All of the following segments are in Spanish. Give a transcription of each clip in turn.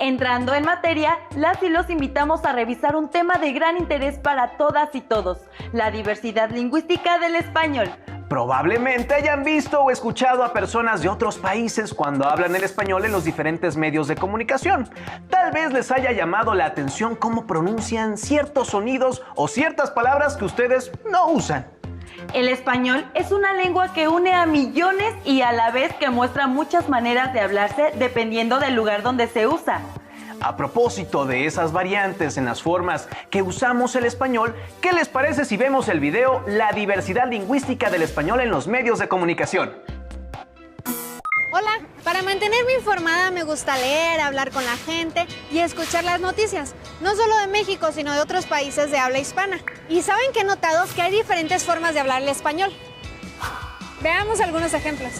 Entrando en materia, las y los invitamos a revisar un tema de gran interés para todas y todos, la diversidad lingüística del español. Probablemente hayan visto o escuchado a personas de otros países cuando hablan el español en los diferentes medios de comunicación. Tal vez les haya llamado la atención cómo pronuncian ciertos sonidos o ciertas palabras que ustedes no usan. El español es una lengua que une a millones y a la vez que muestra muchas maneras de hablarse dependiendo del lugar donde se usa. A propósito de esas variantes en las formas que usamos el español, ¿qué les parece si vemos el video La diversidad lingüística del español en los medios de comunicación? Hola, para mantenerme informada me gusta leer, hablar con la gente y escuchar las noticias, no solo de México, sino de otros países de habla hispana. ¿Y saben que he notado? Que hay diferentes formas de hablar el español. Veamos algunos ejemplos.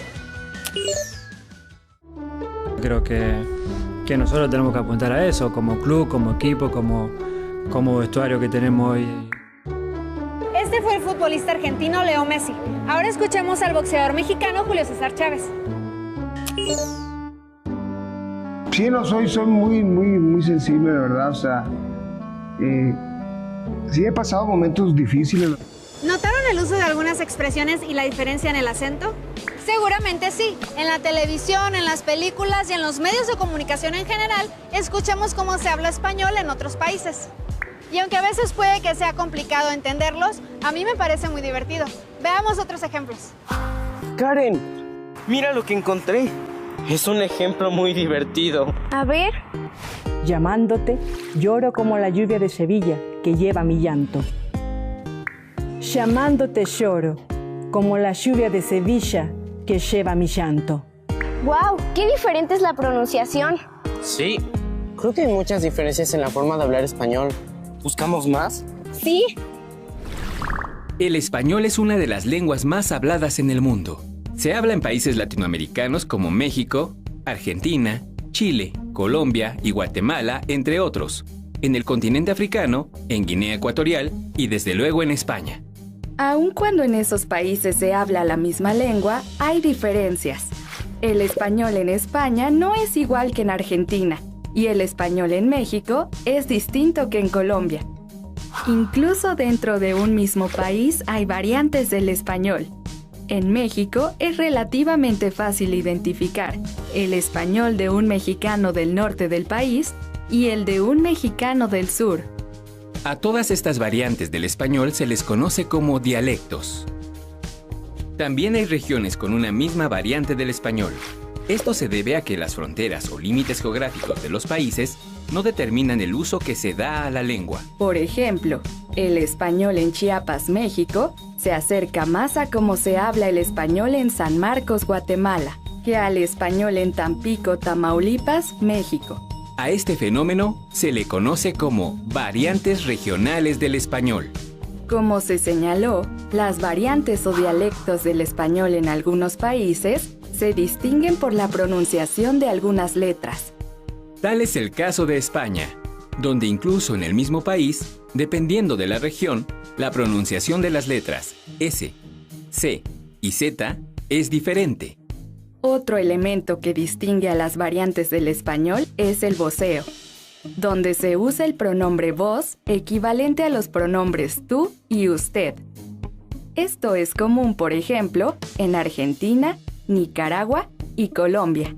Creo que nosotros tenemos que apuntar a eso, como club, como equipo, como vestuario que tenemos hoy. Este fue el futbolista argentino Leo Messi. Ahora escuchemos al boxeador mexicano Julio César Chávez. Sí, no soy muy sensible, de verdad, o sea, sí he pasado momentos difíciles. ¿Notaron el uso de algunas expresiones y la diferencia en el acento? Seguramente sí. En la televisión, en las películas y en los medios de comunicación en general, escuchamos cómo se habla español en otros países. Y aunque a veces puede que sea complicado entenderlos, a mí me parece muy divertido. Veamos otros ejemplos. Karen, mira lo que encontré. Es un ejemplo muy divertido. A ver. Llamándote, lloro como la lluvia de Sevilla que lleva mi llanto. Llamándote lloro como la lluvia de Sevilla que lleva mi llanto. ¡Wow! ¡Qué diferente es la pronunciación! Sí, creo que hay muchas diferencias en la forma de hablar español. ¿Buscamos más? Sí. El español es una de las lenguas más habladas en el mundo. Se habla en países latinoamericanos como México, Argentina, Chile, Colombia y Guatemala, entre otros. En el continente africano, en Guinea Ecuatorial y desde luego en España. Aun cuando en esos países se habla la misma lengua, hay diferencias. El español en España no es igual que en Argentina, y el español en México es distinto que en Colombia. Incluso dentro de un mismo país hay variantes del español. En México es relativamente fácil identificar el español de un mexicano del norte del país y el de un mexicano del sur. A todas estas variantes del español se les conoce como dialectos. También hay regiones con una misma variante del español. Esto se debe a que las fronteras o límites geográficos de los países no determinan el uso que se da a la lengua. Por ejemplo, el español en Chiapas, México, se acerca más a cómo se habla el español en San Marcos, Guatemala, que al español en Tampico, Tamaulipas, México. A este fenómeno se le conoce como variantes regionales del español. Como se señaló, las variantes o dialectos del español en algunos países se distinguen por la pronunciación de algunas letras. Tal es el caso de España, donde incluso en el mismo país, dependiendo de la región, la pronunciación de las letras S, C y Z es diferente. Otro elemento que distingue a las variantes del español es el voceo, donde se usa el pronombre vos equivalente a los pronombres tú y usted. Esto es común, por ejemplo, en Argentina, Nicaragua y Colombia.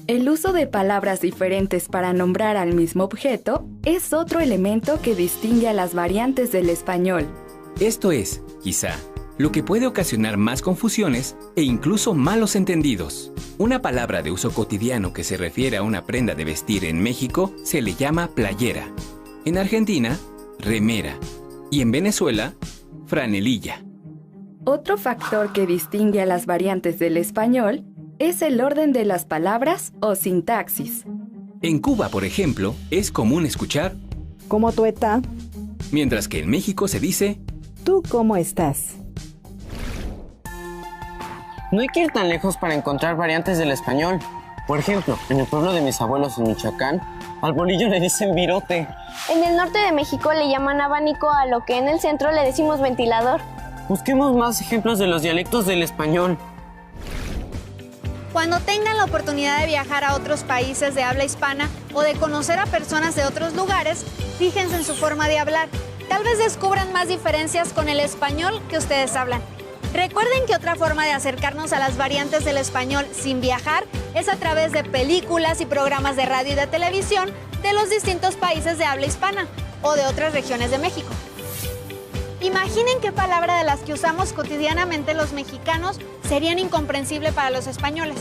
El uso de palabras diferentes para nombrar al mismo objeto es otro elemento que distingue a las variantes del español. Esto es, quizá, lo que puede ocasionar más confusiones e incluso malos entendidos. Una palabra de uso cotidiano que se refiere a una prenda de vestir en México se le llama playera. En Argentina, remera. Y en Venezuela, franelilla. Otro factor que distingue a las variantes del español es el orden de las palabras o sintaxis. En Cuba, por ejemplo, es común escuchar ¿Cómo tú estás? Mientras que en México se dice ¿Tú cómo estás? No hay que ir tan lejos para encontrar variantes del español. Por ejemplo, en el pueblo de mis abuelos en Michoacán, al bolillo le dicen virote. En el norte de México le llaman abanico a lo que en el centro le decimos ventilador. Busquemos más ejemplos de los dialectos del español. Cuando tengan la oportunidad de viajar a otros países de habla hispana o de conocer a personas de otros lugares, fíjense en su forma de hablar. Tal vez descubran más diferencias con el español que ustedes hablan. Recuerden que otra forma de acercarnos a las variantes del español sin viajar es a través de películas y programas de radio y de televisión de los distintos países de habla hispana o de otras regiones de México. Imaginen qué palabra de las que usamos cotidianamente los mexicanos serían incomprensible para los españoles.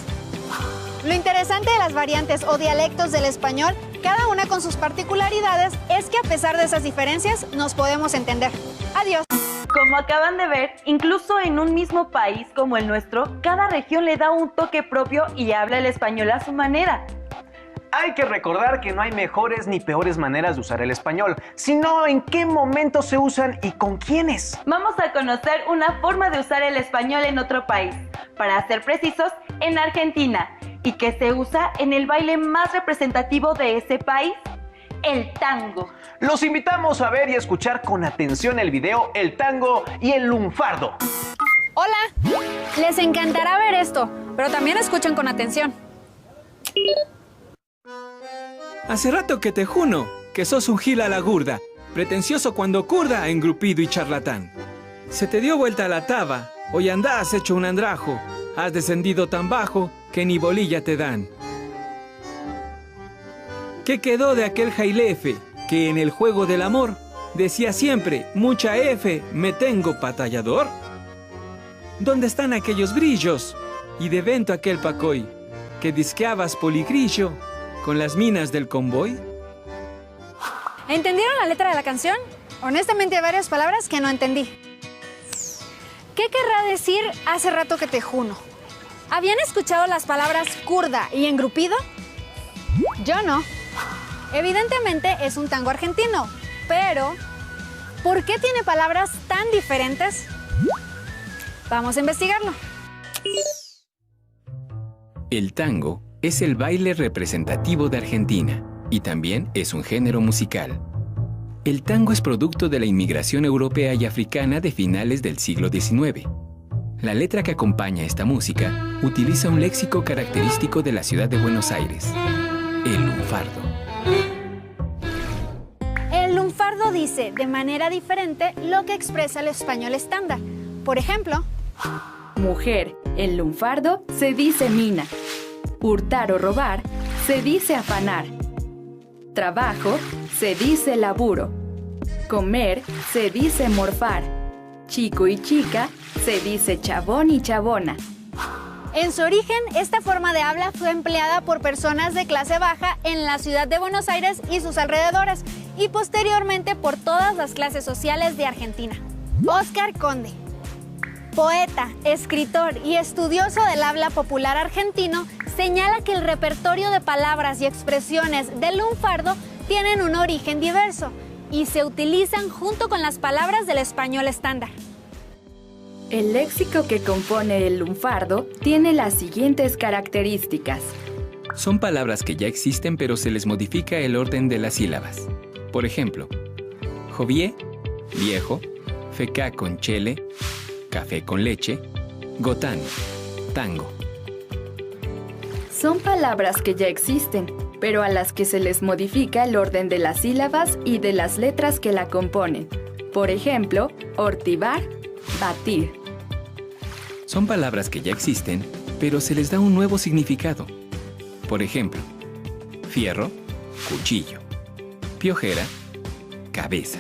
Lo interesante de las variantes o dialectos del español, cada una con sus particularidades, es que a pesar de esas diferencias nos podemos entender. Adiós. Como acaban de ver, incluso en un mismo país como el nuestro, cada región le da un toque propio y habla el español a su manera. Hay que recordar que no hay mejores ni peores maneras de usar el español, sino en qué momentos se usan y con quiénes. Vamos a conocer una forma de usar el español en otro país, para ser precisos, en Argentina, y que se usa en el baile más representativo de ese país, el tango. Los invitamos a ver y escuchar con atención el video El tango y el lunfardo. Hola, les encantará ver esto, pero también escuchen con atención. Hace rato que te juno, que sos un gil a la gurda, pretencioso cuando curda, engrupido y charlatán. Se te dio vuelta la taba, hoy andás hecho un andrajo, has descendido tan bajo que ni bolilla te dan. ¿Qué quedó de aquel jailefe que en el juego del amor decía siempre, mucha F, me tengo patallador? ¿Dónde están aquellos brillos? Y de vento aquel pacoy, que disqueabas poligrillo con las minas del convoy. ¿Entendieron la letra de la canción? Honestamente hay varias palabras que no entendí. ¿Qué querrá decir hace rato que te juno? ¿Habían escuchado las palabras curda y engrupido? Yo no. Evidentemente es un tango argentino, pero ¿por qué tiene palabras tan diferentes? Vamos a investigarlo. El tango es el baile representativo de Argentina y también es un género musical. El tango es producto de la inmigración europea y africana de finales del siglo XIX. La letra que acompaña esta música utiliza un léxico característico de la ciudad de Buenos Aires, el lunfardo. El lunfardo dice de manera diferente lo que expresa el español estándar. Por ejemplo, mujer, en lunfardo se dice mina. Hurtar o robar se dice afanar. Trabajo se dice laburo. Comer se dice morfar. Chico y chica se dice chabón y chabona. en su origen, esta forma de habla fue empleada por personas de clase baja en la ciudad de Buenos Aires y sus alrededores, y posteriormente por todas las clases sociales de Argentina. Óscar Conde, poeta, escritor y estudioso del habla popular argentino, señala que el repertorio de palabras y expresiones del lunfardo tienen un origen diverso y se utilizan junto con las palabras del español estándar. El léxico que compone el lunfardo tiene las siguientes características. Son palabras que ya existen, pero se les modifica el orden de las sílabas. Por ejemplo, jovié, viejo, fecá con chele, café con leche, gotán, tango. Son palabras que ya existen, pero a las que se les modifica el orden de las sílabas y de las letras que la componen. Por ejemplo, ortivar, batir. Son palabras que ya existen, pero se les da un nuevo significado. Por ejemplo, fierro, cuchillo, piojera, cabeza.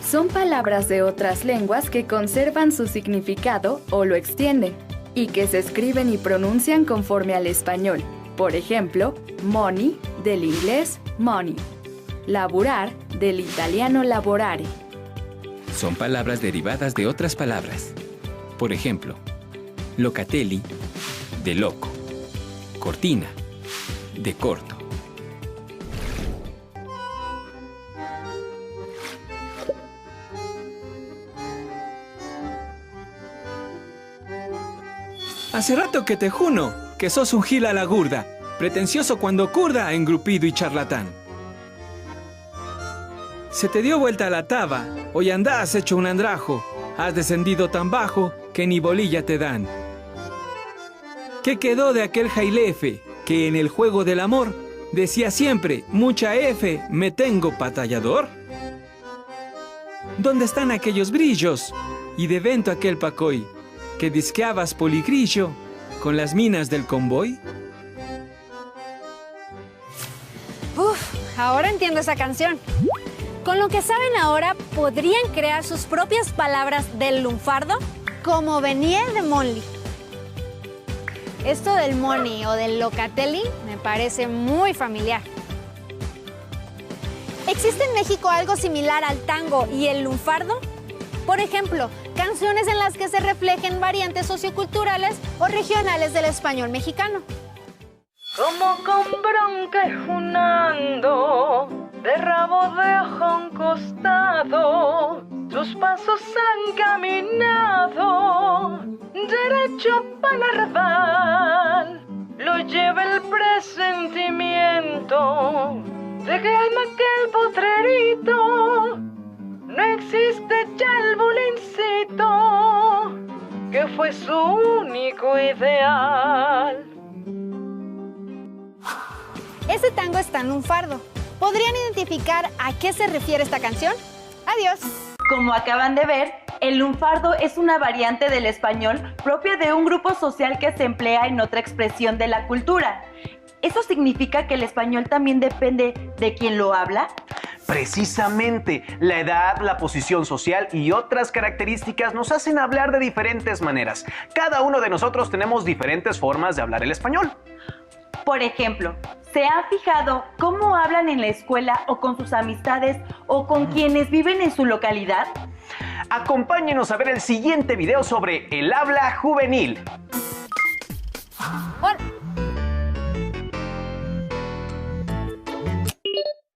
Son palabras de otras lenguas que conservan su significado o lo extienden, y que se escriben y pronuncian conforme al español. Por ejemplo, money, del inglés money. Laburar, del italiano lavorare. Son palabras derivadas de otras palabras. Por ejemplo, locatelli, de loco. Cortina, de corto. Hace rato que te juno, que sos un gil a la gurda, pretencioso cuando curda, engrupido y charlatán. Se te dio vuelta la taba, hoy andás hecho un andrajo, has descendido tan bajo que ni bolilla te dan. ¿Qué quedó de aquel jailefe que en el juego del amor decía siempre, mucha F, me tengo batallador? ¿Dónde están aquellos brillos? Y de vento aquel pacoy, que disqueabas poligrillo con las minas del convoy. Ahora entiendo esa canción. Con lo que saben ahora, ¿podrían crear sus propias palabras del lunfardo? Como venía de Monly. Esto del money o del locatelli me parece muy familiar. ¿Existe en México algo similar al tango y el lunfardo? Por ejemplo, canciones en las que se reflejen variantes socioculturales o regionales del español mexicano. Como con bronca y junando, de rabo de ojo a un costado, sus pasos han caminado, derecho para Arrabal, lo lleva el presentimiento de que en aquel potrerito no existe ya el bulincito, que fue su único ideal. Ese tango está en lunfardo. ¿Podrían identificar a qué se refiere esta canción? Adiós. Como acaban de ver, el lunfardo es una variante del español propia de un grupo social que se emplea en otra expresión de la cultura. ¿Eso significa que el español también depende de quién lo habla? Precisamente, la edad, la posición social y otras características nos hacen hablar de diferentes maneras. Cada uno de nosotros tenemos diferentes formas de hablar el español. Por ejemplo, ¿se han fijado cómo hablan en la escuela o con sus amistades o con quienes viven en su localidad? Acompáñenos a ver el siguiente video sobre el habla juvenil.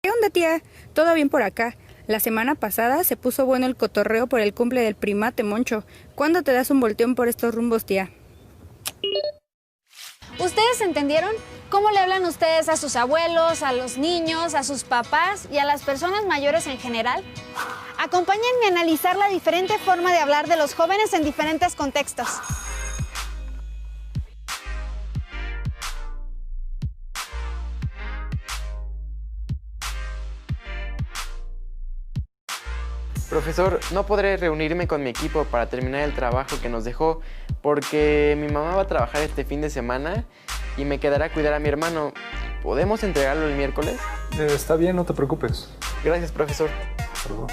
¿Qué onda, tía? ¿Todo bien por acá? La semana pasada se puso bueno el cotorreo por el cumple del primate Moncho. ¿Cuándo te das un volteón por estos rumbos, tía? ¿Ustedes entendieron? ¿Cómo le hablan ustedes a sus abuelos, a los niños, a sus papás y a las personas mayores en general? Acompáñenme a analizar la diferente forma de hablar de los jóvenes en diferentes contextos. Profesor, no podré reunirme con mi equipo para terminar el trabajo que nos dejó porque mi mamá va a trabajar este fin de semana y me quedará a cuidar a mi hermano. ¿Podemos entregarlo el miércoles? Está bien, no te preocupes. Gracias, profesor. Saludos.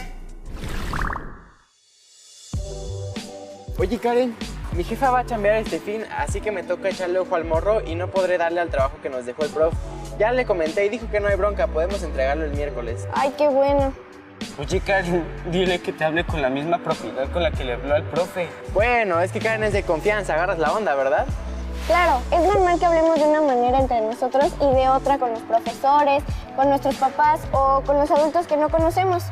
Oye, Karen, mi jefa va a chambear este fin, así que me toca echarle ojo al morro y no podré darle al trabajo que nos dejó el prof. Ya le comenté y dijo que no hay bronca, podemos entregarlo el miércoles. Ay, qué bueno. Oye, Karen, dile que te hable con la misma propiedad con la que le habló al profe. Bueno, es que Karen es de confianza, agarras la onda, ¿verdad? Claro, es normal que hablemos de una manera entre nosotros y de otra con los profesores, con nuestros papás o con los adultos que no conocemos.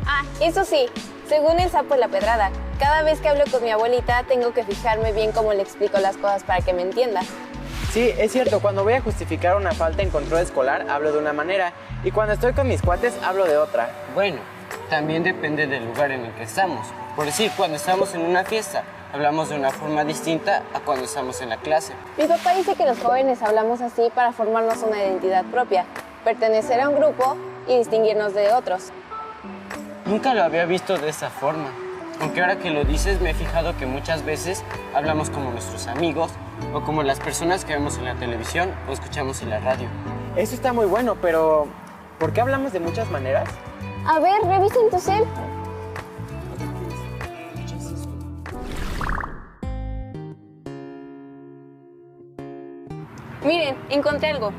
Ah, eso sí, según el sapo y la pedrada, cada vez que hablo con mi abuelita tengo que fijarme bien cómo le explico las cosas para que me entienda. Sí, es cierto, cuando voy a justificar una falta en control escolar hablo de una manera y cuando estoy con mis cuates hablo de otra. Bueno, también depende del lugar en el que estamos. Por decir, cuando estamos en una fiesta, hablamos de una forma distinta a cuando estamos en la clase. Mi papá dice que los jóvenes hablamos así para formarnos una identidad propia, pertenecer a un grupo y distinguirnos de otros. Nunca lo había visto de esa forma. Aunque ahora que lo dices, me he fijado que muchas veces hablamos como nuestros amigos o como las personas que vemos en la televisión o escuchamos en la radio. Eso está muy bueno, pero ¿por qué hablamos de muchas maneras? A ver, revisen tu cel. Miren, encontré algo.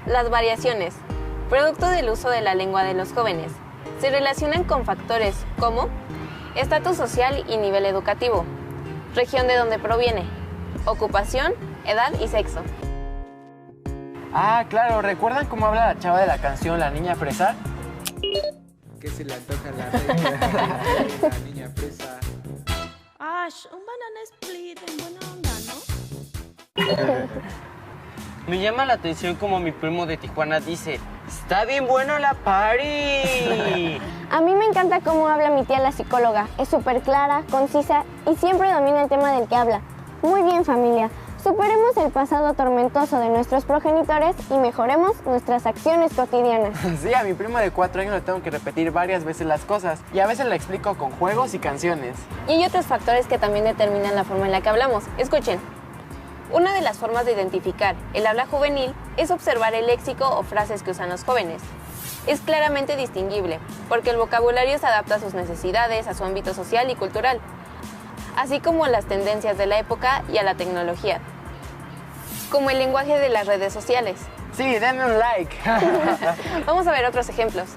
Las variaciones, producto del uso de la lengua de los jóvenes, se relacionan con factores como estatus social y nivel educativo, región de donde proviene, ocupación, edad y sexo. Ah, claro, ¿recuerdan cómo habla la chava de la canción La Niña Fresa? Que se le antoja la niña fresa. Ash, un banana split en buena onda, ¿no? Me llama la atención como mi primo de Tijuana dice, ¡está bien bueno la party! A mí me encanta cómo habla mi tía la psicóloga. Es súper clara, concisa y siempre domina el tema del que habla. Muy bien, familia. Superemos el pasado tormentoso de nuestros progenitores y mejoremos nuestras acciones cotidianas. Sí, a mi primo de 4 años le tengo que repetir varias veces las cosas y a veces le explico con juegos y canciones. Y hay otros factores que también determinan la forma en la que hablamos. Escuchen. Una de las formas de identificar el habla juvenil es observar el léxico o frases que usan los jóvenes. Es claramente distinguible, porque el vocabulario se adapta a sus necesidades, a su ámbito social y cultural, así como a las tendencias de la época y a la tecnología, como el lenguaje de las redes sociales. Sí, denme un like. Vamos a ver otros ejemplos.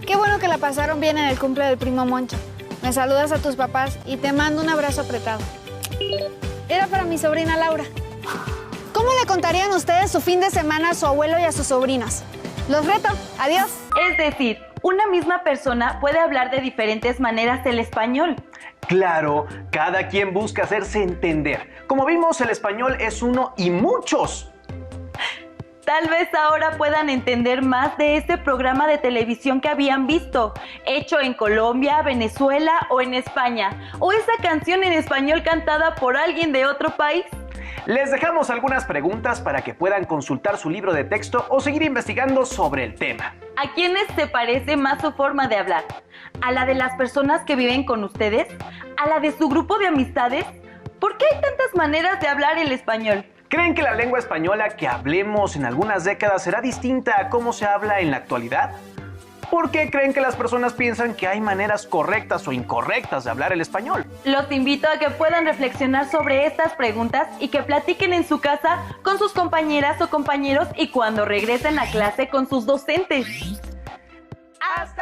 Qué bueno que la pasaron bien en el cumple del primo Moncho. Me saludas a tus papás y te mando un abrazo apretado. Era para mi sobrina Laura. ¿Cómo le contarían ustedes su fin de semana a su abuelo y a sus sobrinos? Los reto. Adiós. Es decir, una misma persona puede hablar de diferentes maneras el español. Claro, cada quien busca hacerse entender. Como vimos, el español es uno y muchos. Tal vez ahora puedan entender más de este programa de televisión que habían visto, hecho en Colombia, Venezuela o en España, o esa canción en español cantada por alguien de otro país. Les dejamos algunas preguntas para que puedan consultar su libro de texto o seguir investigando sobre el tema. ¿A quiénes se parece más su forma de hablar? ¿A la de las personas que viven con ustedes? ¿A la de su grupo de amistades? ¿Por qué hay tantas maneras de hablar el español? ¿Creen que la lengua española que hablemos en algunas décadas será distinta a cómo se habla en la actualidad? ¿Por qué creen que las personas piensan que hay maneras correctas o incorrectas de hablar el español? Los invito a que puedan reflexionar sobre estas preguntas y que platiquen en su casa con sus compañeras o compañeros y cuando regresen a clase con sus docentes. ¡Hasta